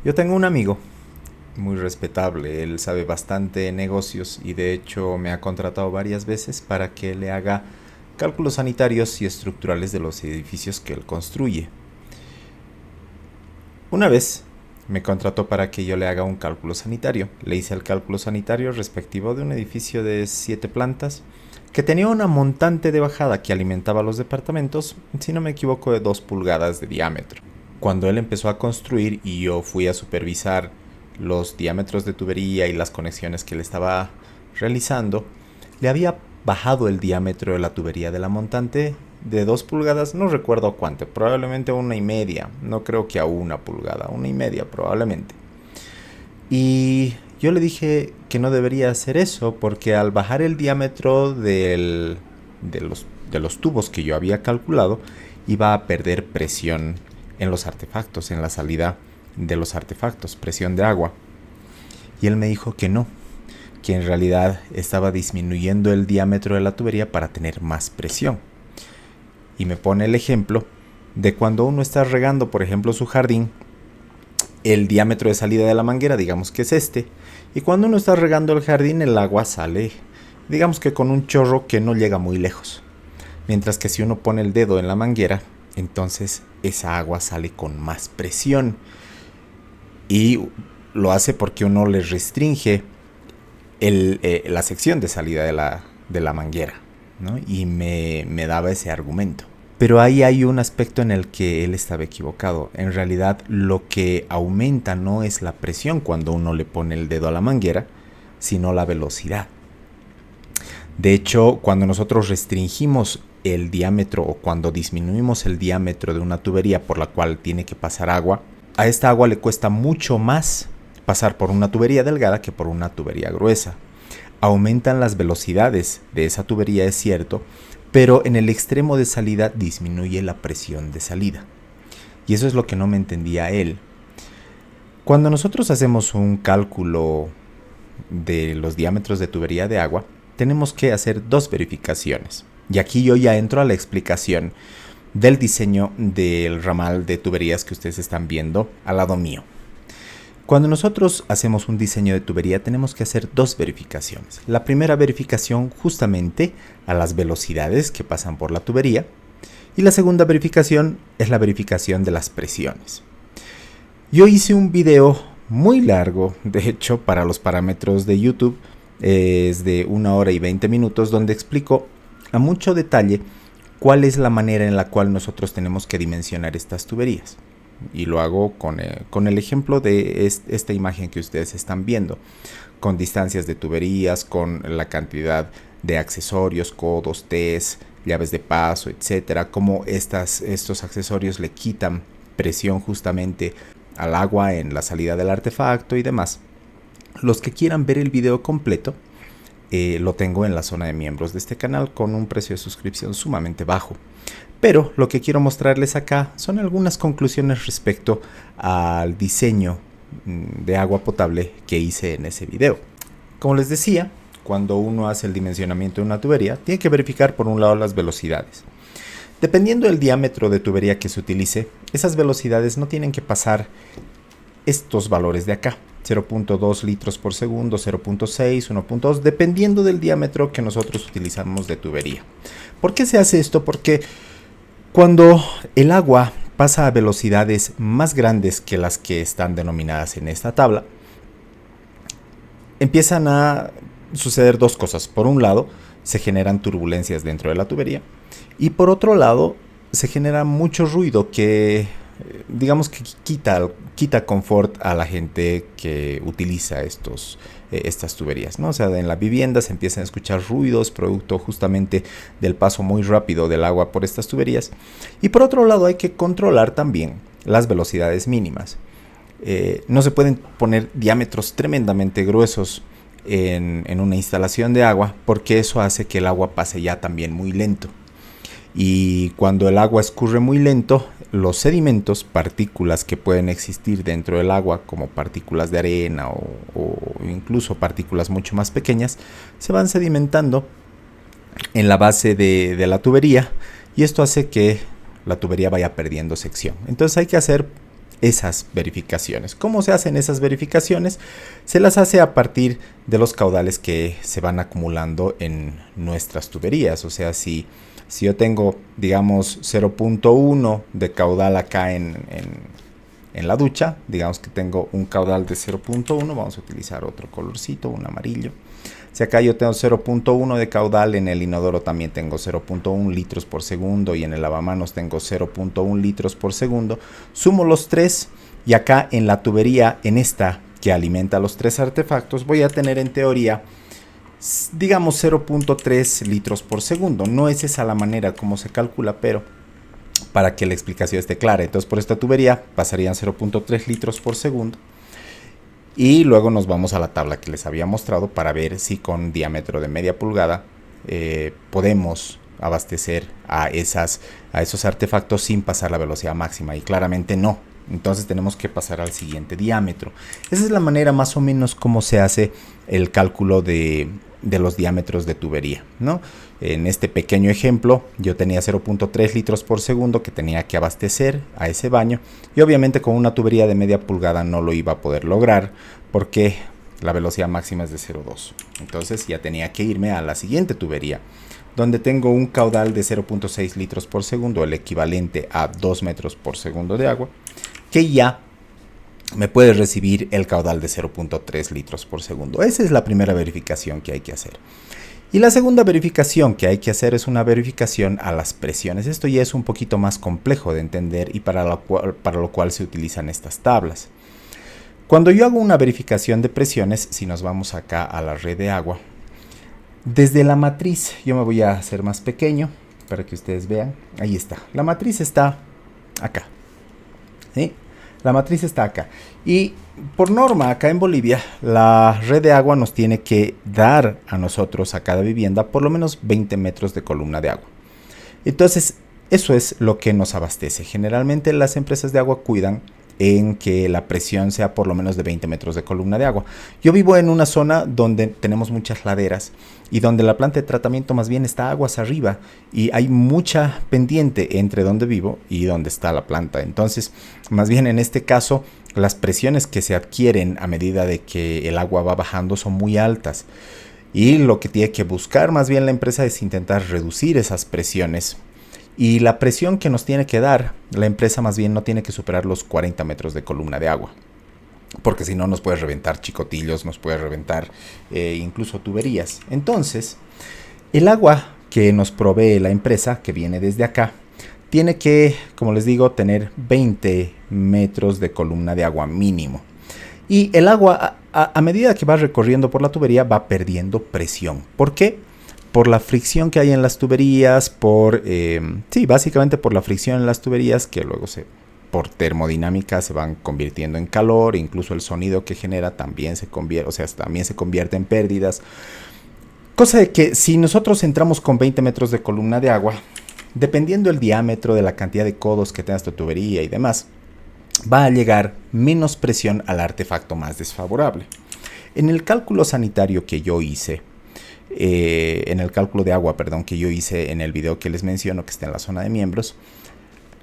Yo tengo un amigo muy respetable, él sabe bastante de negocios y de hecho me ha contratado varias veces para que le haga cálculos sanitarios y estructurales de los edificios que él construye. Una vez me contrató para que yo le haga un cálculo sanitario. Le hice el cálculo sanitario respectivo de un edificio de 7 plantas que tenía una montante de bajada que alimentaba los departamentos, si no me equivoco, de 2 pulgadas de diámetro. Cuando él empezó a construir y yo fui a supervisar los diámetros de tubería y las conexiones que él estaba realizando, le había bajado el diámetro de la tubería de la montante de 2 pulgadas, no recuerdo cuánto, probablemente 1,5, no creo que a 1 pulgada, 1,5 probablemente. Y yo le dije que no debería hacer eso porque al bajar el diámetro de los tubos que yo había calculado, iba a perder presión en los artefactos, en la salida de los artefactos, presión de agua. Y él me dijo que no, que en realidad estaba disminuyendo el diámetro de la tubería para tener más presión. Y me pone el ejemplo de cuando uno está regando, por ejemplo, su jardín, el diámetro de salida de la manguera, digamos que es este, y cuando uno está regando el jardín, el agua sale, digamos que con un chorro que no llega muy lejos. Mientras que si uno pone el dedo en la manguera, entonces esa agua sale con más presión. Y lo hace porque uno le restringe la sección de salida de la manguera, ¿no? Y me daba ese argumento. Pero ahí hay un aspecto en el que él estaba equivocado. En realidad lo que aumenta no es la presión cuando uno le pone el dedo a la manguera, sino la velocidad. De hecho, cuando nosotros restringimos el diámetro o cuando disminuimos el diámetro de una tubería por la cual tiene que pasar agua, a esta agua le cuesta mucho más pasar por una tubería delgada que por una tubería gruesa. Aumentan las velocidades de esa tubería, es cierto, pero en el extremo de salida disminuye la presión de salida. Y eso es lo que no me entendía él. Cuando nosotros hacemos un cálculo de los diámetros de tubería de agua, tenemos que hacer dos verificaciones. Y aquí yo ya entro a la explicación del diseño del ramal de tuberías que ustedes están viendo al lado mío. Cuando nosotros hacemos un diseño de tubería tenemos que hacer dos verificaciones. La primera verificación justamente a las velocidades que pasan por la tubería y la segunda verificación es la verificación de las presiones. Yo hice un video muy largo, de hecho para los parámetros de YouTube, es de 1 hora y 20 minutos donde explico a mucho detalle cuál es la manera en la cual nosotros tenemos que dimensionar estas tuberías. Y lo hago con el ejemplo de esta imagen que ustedes están viendo, con distancias de tuberías, con la cantidad de accesorios, codos, T's, llaves de paso, etcétera, cómo estos accesorios le quitan presión justamente al agua en la salida del artefacto y demás. Los que quieran ver el video completo, lo tengo en la zona de miembros de este canal con un precio de suscripción sumamente bajo. Pero lo que quiero mostrarles acá son algunas conclusiones respecto al diseño de agua potable que hice en ese video. Como les decía, cuando uno hace el dimensionamiento de una tubería, tiene que verificar por un lado las velocidades. Dependiendo del diámetro de tubería que se utilice, esas velocidades no tienen que pasar estos valores de acá. 0.2 litros por segundo, 0.6, 1.2, dependiendo del diámetro que nosotros utilizamos de tubería. ¿Por qué se hace esto? Porque cuando el agua pasa a velocidades más grandes que las que están denominadas en esta tabla, empiezan a suceder dos cosas. Por un lado, se generan turbulencias dentro de la tubería y por otro lado, se genera mucho ruido que digamos que quita confort a la gente que utiliza estas tuberías, ¿no? O sea, en la vivienda se empiezan a escuchar ruidos producto justamente del paso muy rápido del agua por estas tuberías. Y por otro lado hay que controlar también las velocidades mínimas. No se pueden poner diámetros tremendamente gruesos en una instalación de agua porque eso hace que el agua pase ya también muy lento. Y cuando el agua escurre muy lento, los sedimentos, partículas que pueden existir dentro del agua, como partículas de arena o incluso partículas mucho más pequeñas, se van sedimentando en la base de la tubería y esto hace que la tubería vaya perdiendo sección. Entonces hay que hacer esas verificaciones. ¿Cómo se hacen esas verificaciones? Se las hace a partir de los caudales que se van acumulando en nuestras tuberías. O sea, si yo tengo, digamos, 0.1 de caudal acá en la ducha, digamos que tengo un caudal de 0.1, vamos a utilizar otro colorcito, un amarillo. Si acá yo tengo 0.1 de caudal, en el inodoro también tengo 0.1 litros por segundo y en el lavamanos tengo 0.1 litros por segundo, sumo los tres y acá en la tubería, en esta que alimenta los tres artefactos, voy a tener en teoría, digamos, 0.3 litros por segundo. No es esa la manera como se calcula, pero para que la explicación esté clara. Entonces por esta tubería pasarían 0.3 litros por segundo. Y luego nos vamos a la tabla que les había mostrado para ver si con diámetro de media pulgada podemos abastecer a esos artefactos sin pasar la velocidad máxima. Y claramente no. Entonces tenemos que pasar al siguiente diámetro. Esa es la manera más o menos como se hace el cálculo de los diámetros de tubería, ¿no? En este pequeño ejemplo yo tenía 0.3 litros por segundo que tenía que abastecer a ese baño y obviamente con una tubería de media pulgada no lo iba a poder lograr porque la velocidad máxima es de 0.2. Entonces ya tenía que irme a la siguiente tubería donde tengo un caudal de 0.6 litros por segundo, el equivalente a 2 metros por segundo de agua, que ya me puede recibir el caudal de 0.3 litros por segundo. Esa es la primera verificación que hay que hacer. Y la segunda verificación que hay que hacer es una verificación a las presiones. Esto ya es un poquito más complejo de entender y para lo cual se utilizan estas tablas. Cuando yo hago una verificación de presiones, si nos vamos acá a la red de agua, desde la matriz, yo me voy a hacer más pequeño para que ustedes vean. Ahí está. La matriz está acá. ¿Sí? La matriz está acá. Y por norma, acá en Bolivia, la red de agua nos tiene que dar a nosotros, a cada vivienda, por lo menos 20 metros de columna de agua. Entonces, eso es lo que nos abastece. Generalmente las empresas de agua cuidan en que la presión sea por lo menos de 20 metros de columna de agua. Yo vivo en una zona donde tenemos muchas laderas y donde la planta de tratamiento más bien está aguas arriba y hay mucha pendiente entre donde vivo y donde está la planta. Entonces, más bien en este caso, las presiones que se adquieren a medida de que el agua va bajando son muy altas. Y lo que tiene que buscar más bien la empresa es intentar reducir esas presiones. Y la presión que nos tiene que dar la empresa más bien no tiene que superar los 40 metros de columna de agua. Porque si no nos puede reventar chicotillos, nos puede reventar incluso tuberías. Entonces, el agua que nos provee la empresa, que viene desde acá, tiene que, como les digo, tener 20 metros de columna de agua mínimo. Y el agua, a medida que va recorriendo por la tubería, va perdiendo presión. ¿Por qué? Por la fricción que hay en las tuberías, básicamente por la fricción en las tuberías que luego por termodinámica se van convirtiendo en calor, e incluso el sonido que genera también se convierte en pérdidas. Cosa de que si nosotros entramos con 20 metros de columna de agua, dependiendo el diámetro de la cantidad de codos que tenga esta tubería y demás, va a llegar menos presión al artefacto más desfavorable. En el cálculo sanitario que yo hice, en el cálculo de agua, que yo hice en el video que les menciono, que está en la zona de miembros,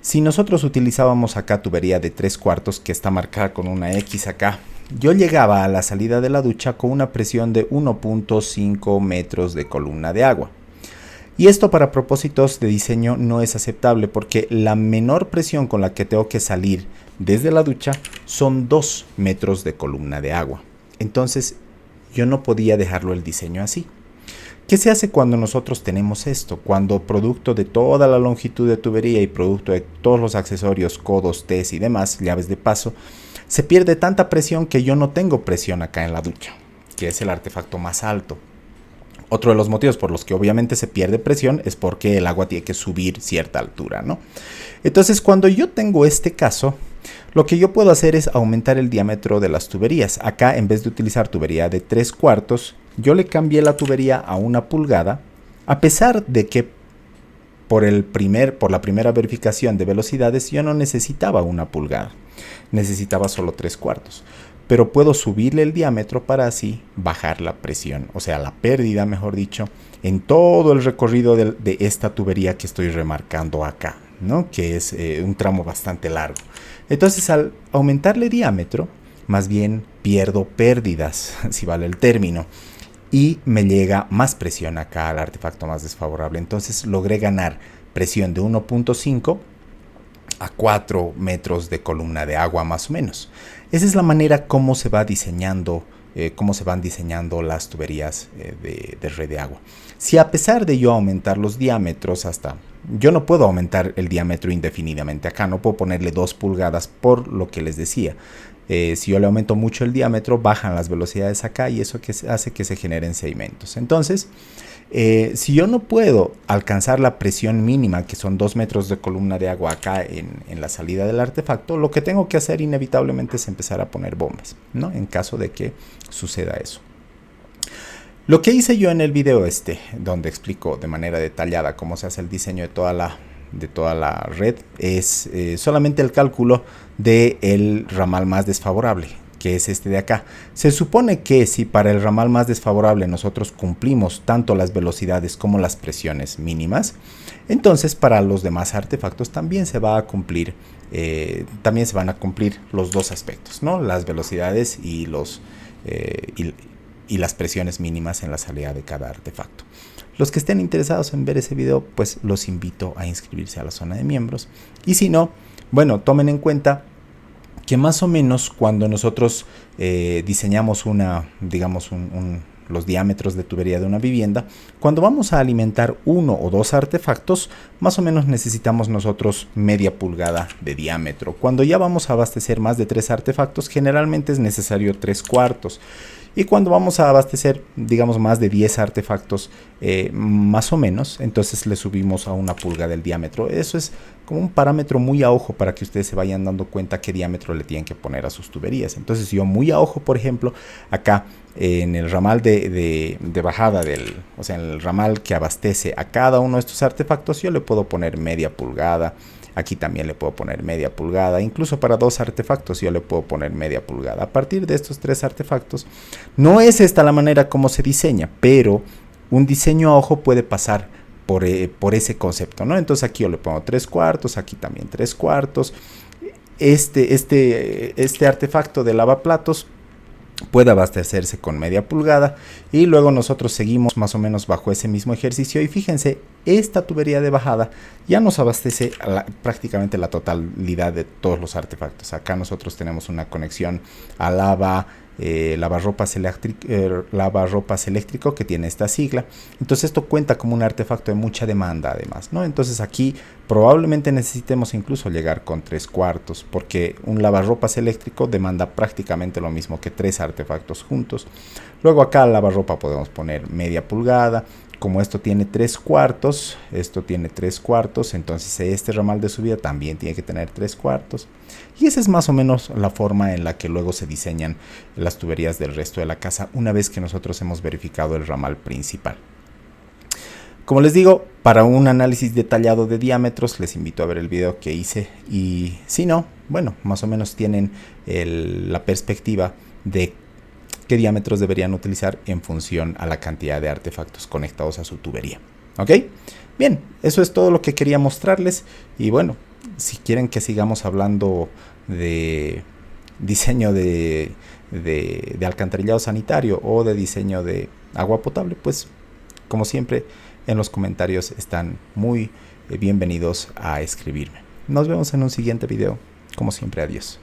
si nosotros utilizábamos acá tubería de 3/4 que está marcada con una X acá, yo llegaba a la salida de la ducha con una presión de 1.5 metros de columna de agua. Y esto para propósitos de diseño no es aceptable porque la menor presión con la que tengo que salir desde la ducha son 2 metros de columna de agua. Entonces yo no podía dejarlo el diseño así. ¿Qué se hace cuando nosotros tenemos esto? Cuando producto de toda la longitud de tubería y producto de todos los accesorios, codos, T's y demás, llaves de paso, se pierde tanta presión que yo no tengo presión acá en la ducha, que es el artefacto más alto. Otro de los motivos por los que obviamente se pierde presión es porque el agua tiene que subir cierta altura, ¿no? Entonces, cuando yo tengo este caso, lo que yo puedo hacer es aumentar el diámetro de las tuberías. Acá, en vez de utilizar tubería de 3/4, yo le cambié la tubería a 1 pulgada, a pesar de que por la primera verificación de velocidades yo no necesitaba 1 pulgada, necesitaba solo 3/4. Pero puedo subirle el diámetro para así bajar la presión, o sea, la pérdida, mejor dicho, en todo el recorrido de esta tubería que estoy remarcando acá. ¿no? Que es un tramo bastante largo. Entonces, al aumentarle diámetro, más bien pierdo pérdidas, si vale el término, y me llega más presión acá al artefacto más desfavorable. Entonces logré ganar presión de 1.5 a 4 metros de columna de agua más o menos. Esa es la manera como se va diseñando, cómo se van diseñando las tuberías de red de agua. Si a pesar de yo aumentar los diámetros hasta... Yo no puedo aumentar el diámetro indefinidamente acá, no puedo ponerle 2 pulgadas por lo que les decía. Si yo le aumento mucho el diámetro, bajan las velocidades acá y eso hace que se generen sedimentos. Entonces, si yo no puedo alcanzar la presión mínima, que son 2 metros de columna de agua acá en la salida del artefacto, lo que tengo que hacer inevitablemente es empezar a poner bombas, ¿no? En caso de que suceda eso. Lo que hice yo en el video donde explico de manera detallada cómo se hace el diseño de toda la red, es solamente el cálculo del ramal más desfavorable, que es este de acá. Se supone que si para el ramal más desfavorable nosotros cumplimos tanto las velocidades como las presiones mínimas, entonces para los demás artefactos también se va a cumplir, también se van a cumplir los dos aspectos, ¿no? Las velocidades y las presiones mínimas en la salida de cada artefacto. Los que estén interesados en ver ese video, pues los invito a inscribirse a la zona de miembros. Y si no, bueno, tomen en cuenta que más o menos cuando nosotros diseñamos los diámetros de tubería de una vivienda, cuando vamos a alimentar 1 o 2 artefactos, más o menos necesitamos nosotros media pulgada de diámetro. Cuando ya vamos a abastecer más de 3 artefactos, generalmente es necesario 3/4. Y cuando vamos a abastecer, digamos, más de 10 artefactos, más o menos, entonces le subimos a 1 pulgada el diámetro. Eso es como un parámetro muy a ojo para que ustedes se vayan dando cuenta qué diámetro le tienen que poner a sus tuberías. Entonces yo muy a ojo, por ejemplo, acá en el ramal de bajada o sea, en el ramal que abastece a cada uno de estos artefactos, yo le puedo poner media pulgada. Aquí también le puedo poner media pulgada, incluso para 2 artefactos yo le puedo poner media pulgada. A partir de estos 3 artefactos, no es esta la manera como se diseña, pero un diseño a ojo puede pasar por ese concepto, ¿no? Entonces aquí yo le pongo 3/4, aquí también 3/4. Este artefacto de lavaplatos puede abastecerse con media pulgada y luego nosotros seguimos más o menos bajo ese mismo ejercicio y fíjense, esta tubería de bajada ya nos abastece prácticamente la totalidad de todos los artefactos. Acá nosotros tenemos una conexión a lavarropas eléctrico que tiene esta sigla. Entonces esto cuenta como un artefacto de mucha demanda además, ¿no? Entonces aquí probablemente necesitemos incluso llegar con 3/4 porque un lavarropas eléctrico demanda prácticamente lo mismo que 3 artefactos juntos. Luego acá al lavarropa podemos poner media pulgada. Como esto tiene 3/4, esto tiene 3/4, entonces este ramal de subida también tiene que tener 3/4. Y esa es más o menos la forma en la que luego se diseñan las tuberías del resto de la casa una vez que nosotros hemos verificado el ramal principal. Como les digo, para un análisis detallado de diámetros les invito a ver el video que hice y si no, bueno, más o menos tienen la perspectiva de qué diámetros deberían utilizar en función a la cantidad de artefactos conectados a su tubería. ¿Ok? Bien, eso es todo lo que quería mostrarles y bueno, si quieren que sigamos hablando de diseño de alcantarillado sanitario o de diseño de agua potable, pues como siempre en los comentarios están muy bienvenidos a escribirme. Nos vemos en un siguiente video. Como siempre, adiós.